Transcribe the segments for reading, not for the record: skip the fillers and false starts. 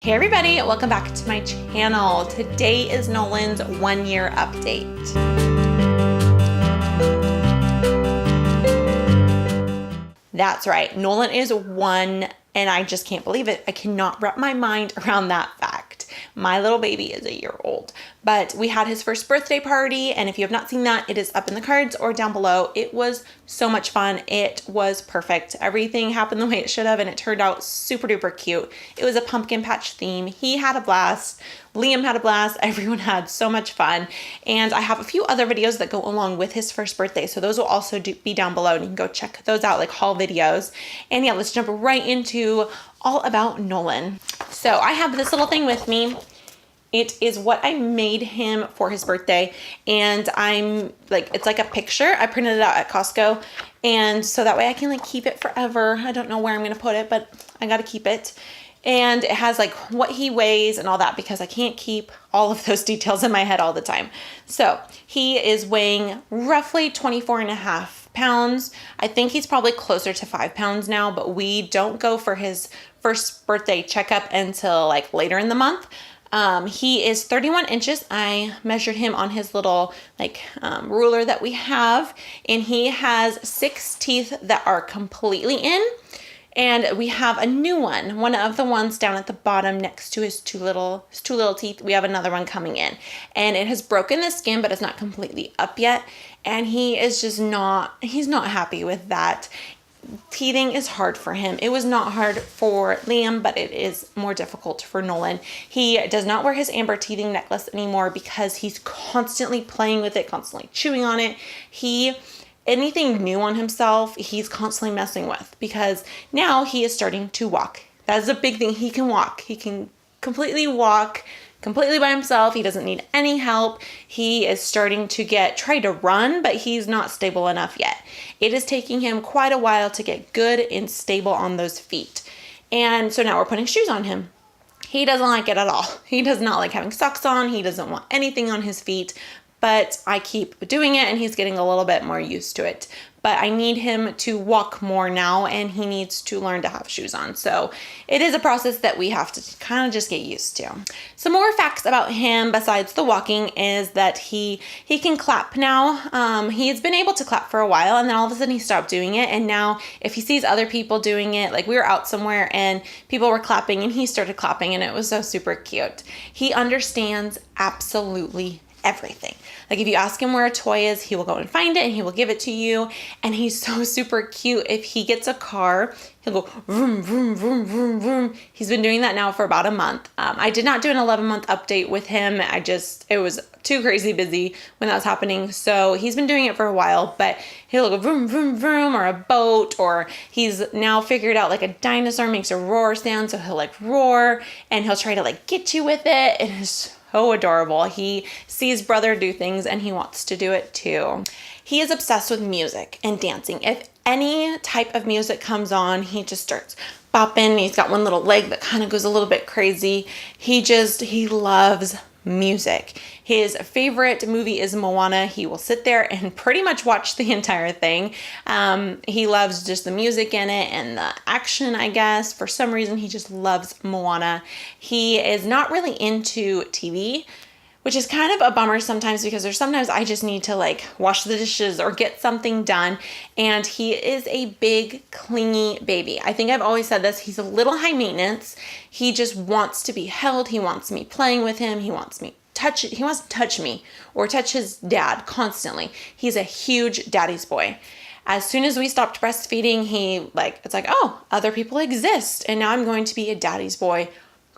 Hey everybody, welcome back to my channel. Today is Nolan's 1 year update. That's right, Nolan is 1 and I just can't believe it. I cannot wrap my mind around that fact. My little baby is 1 year old, but we had his first birthday party, and if you have not seen that, it is up in the cards or down below. It was so much fun. It was perfect. Everything happened the way it should have, and it turned out super duper cute. It was a pumpkin patch theme. He had a blast. Liam had a blast. Everyone had so much fun. And I have a few other videos that go along with his first birthday, so those will also be down below, and you can go check those out, like haul videos. And yeah, let's jump right into all about Nolan. So I have this little thing with me. It is what I made him for his birthday, and it's like a picture. I printed it out at Costco, and so that way I can keep it forever. I don't know where I'm gonna put it, but I gotta keep it. And it has what he weighs and all that, because I can't keep all of those details in my head all the time. So he is weighing roughly 24.5 pounds. I think he's probably closer to 5 pounds now, but we don't go for his first birthday checkup until later in the month. He is 31 inches. I measured him on his little ruler that we have, and he has 6 teeth that are completely in. And we have a new one of the ones down at the bottom next to his two little teeth. We have another one coming in, and it has broken the skin, but it's not completely up yet. And he is just he's not happy with that. Teething is hard for him. It was not hard for Liam, but it is more difficult for Nolan. He does not wear his amber teething necklace anymore because he's constantly playing with it, constantly chewing on it. Anything new on himself, he's constantly messing with, because now he is starting to walk. That is a big thing. He can walk. He can completely walk completely by himself. He doesn't need any help. He is starting to try to run, but he's not stable enough yet. It is taking him quite a while to get good and stable on those feet. And so now we're putting shoes on him. He doesn't like it at all. He does not like having socks on. He doesn't want anything on his feet. But I keep doing it, and he's getting a little bit more used to it. But I need him to walk more now, and he needs to learn to have shoes on. So it is a process that we have to kind of just get used to. Some more facts about him besides the walking is that he can clap now. He has been able to clap for a while, and then all of a sudden he stopped doing it. And now if he sees other people doing it, we were out somewhere and people were clapping, and he started clapping, and it was so super cute. He understands absolutely everything. If you ask him where a toy is, he will go and find it, and he will give it to you. And he's so super cute. If he gets a car, he'll go vroom, vroom, vroom, vroom, vroom. He's been doing that now for about a month. I did not do an 11-month update with him. It was too crazy busy when that was happening. So he's been doing it for a while, but he'll go vroom, vroom, vroom, or a boat, or he's now figured out a dinosaur makes a roar sound. So he'll roar, and he'll try to get you with it. It is so adorable. He sees brother do things, and he wants to do it too. He is obsessed with music and dancing. If any type of music comes on, he just starts bopping. He's got one little leg that kind of goes a little bit crazy. He loves music. His favorite movie is Moana. He will sit there and pretty much watch the entire thing. He loves just the music in it and the action, I guess. For some reason, he just loves Moana. He is not really into TV, which is kind of a bummer sometimes, because sometimes I just need to wash the dishes or get something done. And he is a big, clingy baby. I think I've always said this. He's a little high maintenance. He just wants to be held. He wants me playing with him. He wants to touch me or touch his dad constantly. He's a huge daddy's boy. As soon as we stopped breastfeeding, oh, other people exist. And now I'm going to be a daddy's boy.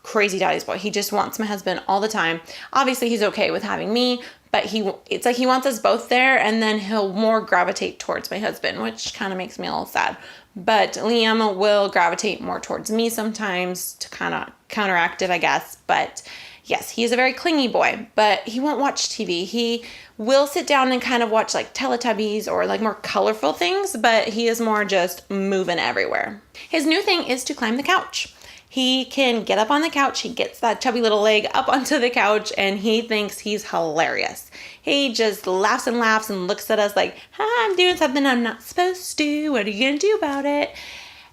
Crazy daddy's boy. He just wants my husband all the time. Obviously, he's okay with having me, but he wants us both there, and then he'll more gravitate towards my husband, which kind of makes me a little sad. But Liam will gravitate more towards me sometimes to kind of counteract it, I guess. But yes, he is a very clingy boy, but he won't watch TV. He will sit down and kind of watch Teletubbies or more colorful things, but he is more just moving everywhere. His new thing is to climb the couch. He can get up on the couch. He gets that chubby little leg up onto the couch, and he thinks he's hilarious. He just laughs and looks at us like, I'm doing something I'm not supposed to. What are you going to do about it?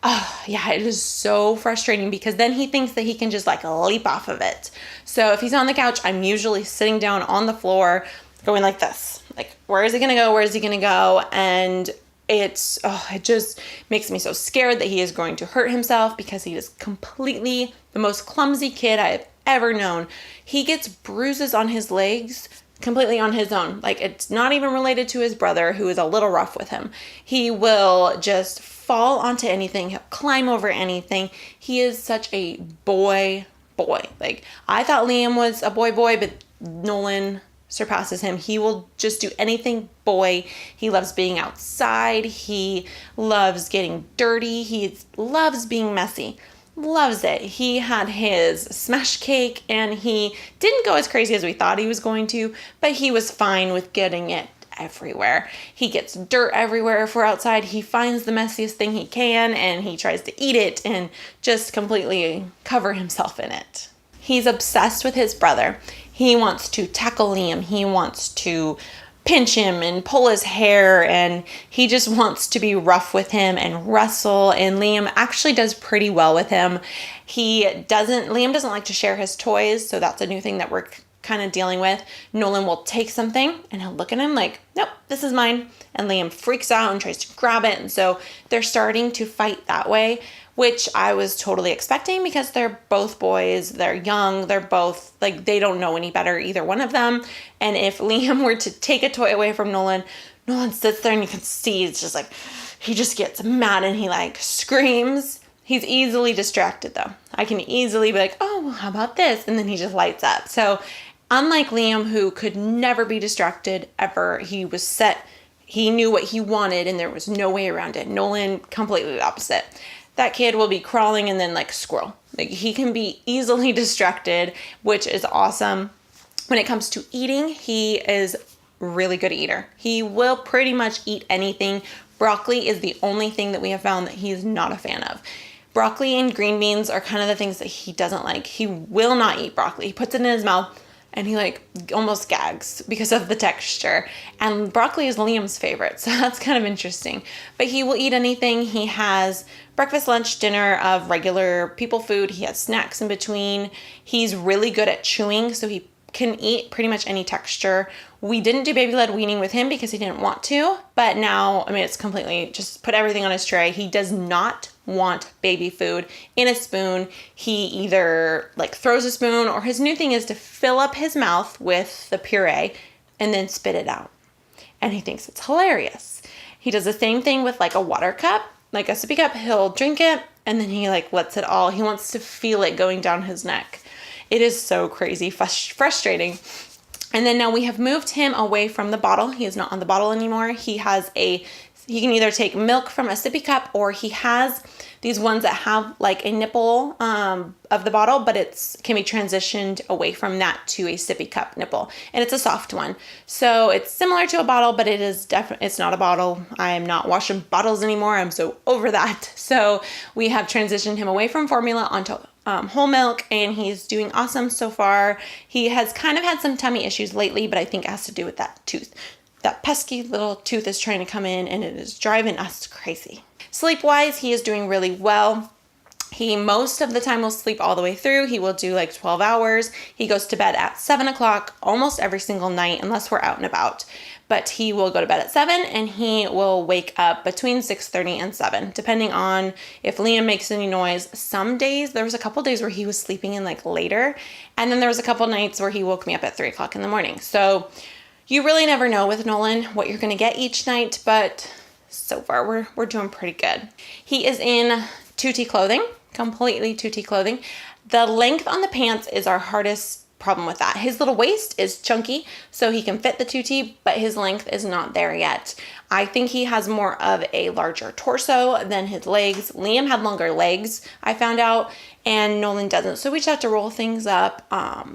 Oh, yeah, it is so frustrating because then he thinks that he can just like leap off of it. So if he's on the couch, I'm usually sitting down on the floor going like this. Like, where is he going to go? Where is he going to go? And it just makes me so scared that he is going to hurt himself because he is completely the most clumsy kid I've ever known. He gets bruises on his legs completely on his own. Like, it's not even related to his brother, who is a little rough with him. He will just fall onto anything. He'll climb over anything. He is such a boy. Like, I thought Liam was a boy, but Nolan surpasses him. He will just do anything boy. He loves being outside. He loves getting dirty. He loves being messy. Loves it. He had his smash cake and he didn't go as crazy as we thought he was going to, but he was fine with getting it everywhere. He gets dirt everywhere if we're outside. He finds the messiest thing he can and he tries to eat it and just completely cover himself in it. He's obsessed with his brother. He wants to tackle Liam. He wants to pinch him and pull his hair, and he just wants to be rough with him and wrestle, and Liam actually does pretty well with him. Liam doesn't like to share his toys, so that's a new thing that we're kind of dealing with. Nolan will take something and he'll look at him like, nope, this is mine, and Liam freaks out and tries to grab it, and so they're starting to fight that way, which I was totally expecting because they're both boys, they're young, they're both, like, they don't know any better, either one of them. And if Liam were to take a toy away from Nolan sits there and you can see it's just like, he just gets mad and he like screams. He's easily distracted though. I can easily be like, oh, well, how about this? And then he just lights up. So unlike Liam, who could never be distracted ever, he was set, he knew what he wanted and there was no way around it. Nolan, completely the opposite. That kid will be crawling and then like squirrel. Like, he can be easily distracted, which is awesome. When it comes to eating, he is really good eater. He will pretty much eat anything. Broccoli is the only thing that we have found that he's not a fan of. Broccoli and green beans are kind of the things that he doesn't like. He will not eat broccoli. He puts it in his mouth and he like almost gags because of the texture. And broccoli is Liam's favorite, so that's kind of interesting. But he will eat anything. He has breakfast, lunch, dinner of regular people food. He has snacks in between. He's really good at chewing, so he can eat pretty much any texture. We didn't do baby-led weaning with him because he didn't want to, but now, I mean, it's completely just put everything on his tray. He does not want baby food in a spoon. He either like throws a spoon, or his new thing is to fill up his mouth with the puree and then spit it out. And he thinks it's hilarious. He does the same thing with like a water cup, like a sippy cup. He'll drink it and then he like lets it all. He wants to feel it going down his neck. It is so crazy, frustrating. And then now we have moved him away from the bottle. He is not on the bottle anymore. He can either take milk from a sippy cup, or he has these ones that have like a nipple of the bottle, but can be transitioned away from that to a sippy cup nipple. And it's a soft one. So it's similar to a bottle, but it's not a bottle. I am not washing bottles anymore. I'm so over that. So we have transitioned him away from formula onto whole milk, and he's doing awesome so far. He has kind of had some tummy issues lately, but I think it has to do with that tooth. That pesky little tooth is trying to come in and it is driving us crazy. Sleep-wise, he is doing really well. He most of the time will sleep all the way through. He will do like 12 hours. He goes to bed at 7 o'clock almost every single night unless we're out and about. But he will go to bed at 7 and he will wake up between 6:30 and 7, depending on if Liam makes any noise. Some days, there was a couple days where he was sleeping in like later. And then there was a couple nights where he woke me up at 3 o'clock in the morning. So you really never know with Nolan what you're going to get each night, but so far we're doing pretty good. He is in tutti clothing, completely tutti clothing. The length on the pants is our hardest problem with that. His little waist is chunky, so he can fit the tutti, but his length is not there yet. I think he has more of a larger torso than his legs. Liam had longer legs, I found out, and Nolan doesn't, so we just have to roll things up.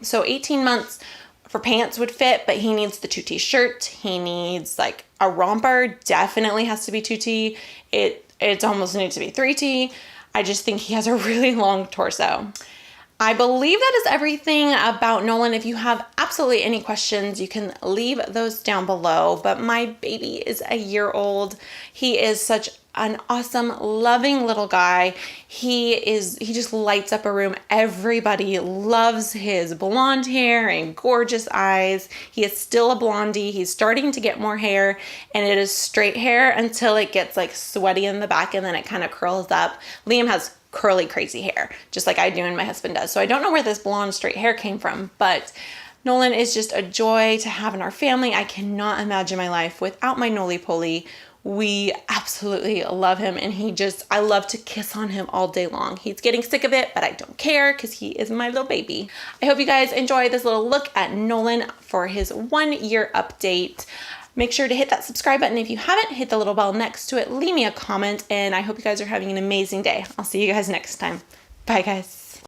So 18 months for pants would fit, but he needs the tutti shirt. He needs like a romper, definitely has to be tutti. It almost needs to be 3T. I just think he has a really long torso. I believe that is everything about Nolan. If you have absolutely any questions, you can leave those down below. But my baby is a year old. He is such an awesome, loving little guy. He just lights up a room. Everybody loves his blonde hair and gorgeous eyes. He is still a blondie. He's starting to get more hair, and it is straight hair until it gets like sweaty in the back, and then it kind of curls up. Liam has curly, crazy hair, just like I do and my husband does. So I don't know where this blonde straight hair came from, but Nolan is just a joy to have in our family. I cannot imagine my life without my Noli-Poly. We absolutely love him, and I love to kiss on him all day long. He's getting sick of it, but I don't care because he is my little baby. I hope you guys enjoy this little look at Nolan for his 1-year update. Make sure to hit that subscribe button if you haven't. Hit the little bell next to it. Leave me a comment, and I hope you guys are having an amazing day. I'll see you guys next time. Bye, guys.